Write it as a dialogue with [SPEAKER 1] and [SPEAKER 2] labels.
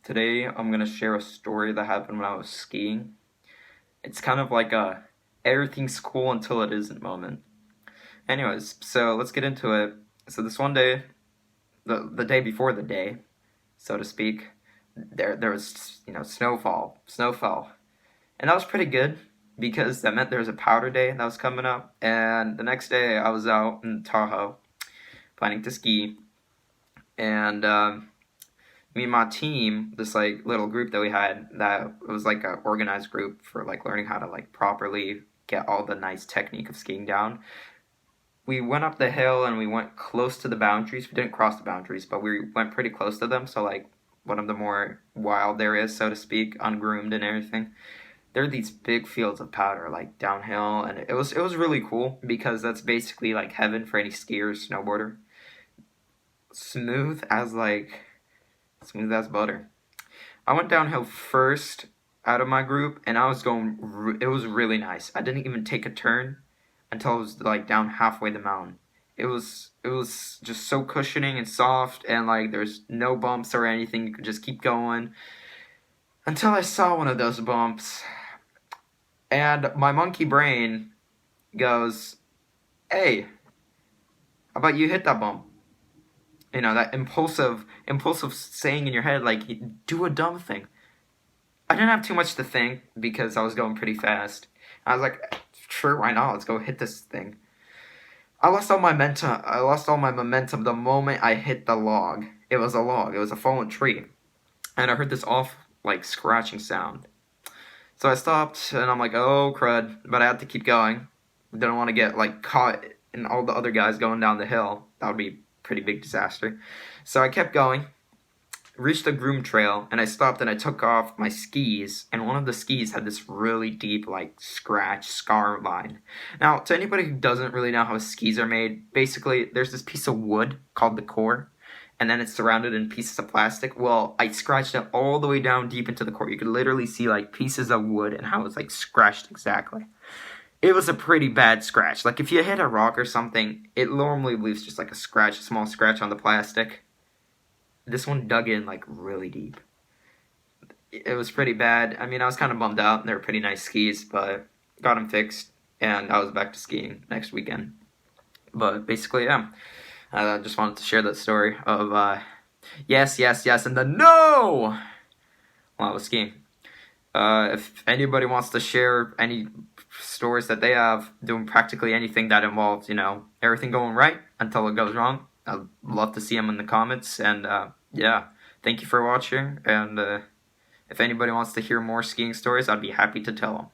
[SPEAKER 1] Today I'm gonna share a story that happened when I was skiing. It's kind of like a everything's cool until it isn't moment. Anyways, so let's get into it. So this one day, the day before the day, so to speak, there was snow fell, and that was pretty good because that meant there was a powder day that was coming up. And the next day I was out in Tahoe planning to ski, and me and my team, this like little group that we had, that was like a organized group for like learning how to like properly get all the nice technique of skiing down. We went up the hill and we went close to the boundaries. We didn't cross the boundaries, but we went pretty close to them. So like one of the more wild areas, so to speak, ungroomed and everything. There are these big fields of powder like downhill, and it was really cool because that's basically like heaven for any skier or snowboarder. Smooth as like smooth as butter. I went downhill first out of my group, and I was going. It was really nice. I didn't even take a turn until I was like down halfway the mountain. It was just so cushioning and soft, and like there's no bumps or anything. You could just keep going until I saw one of those bumps, and my monkey brain goes, "Hey, how about you hit that bump?" You know, that impulsive saying in your head, like, do a dumb thing. I didn't have too much to think because I was going pretty fast. I was like, sure, why not? Let's go hit this thing. I lost all my momentum. I lost all my momentum the moment I hit the log. It was a log. It was a fallen tree, and I heard this off like scratching sound. So I stopped, and I'm like, oh crud! But I had to keep going. Didn't want to get like caught in all the other guys going down the hill. That would be a pretty big disaster. So I kept going, reached the groom trail, and I stopped and I took off my skis, and one of the skis had this really deep like scratch scar line. Now, to anybody who doesn't really know how skis are made, basically there's this piece of wood called the core, and then it's surrounded in pieces of plastic. Well, I scratched it all the way down deep into the core. You could literally see like pieces of wood and how it's like scratched exactly. It was a pretty bad scratch. Like if you hit a rock or something, it normally leaves just like a scratch, a small scratch on the plastic. This one dug in like really deep. It was pretty bad. I mean, I was kind of bummed out. They were pretty nice skis, but got them fixed, and I was back to skiing next weekend. But basically, yeah, I just wanted to share that story of yes, yes, yes, and the no while I was skiing. If anybody wants to share any stories that they have doing practically anything that involves, everything going right until it goes wrong, I'd love to see them in the comments. And yeah, thank you for watching. And if anybody wants to hear more skiing stories, I'd be happy to tell them.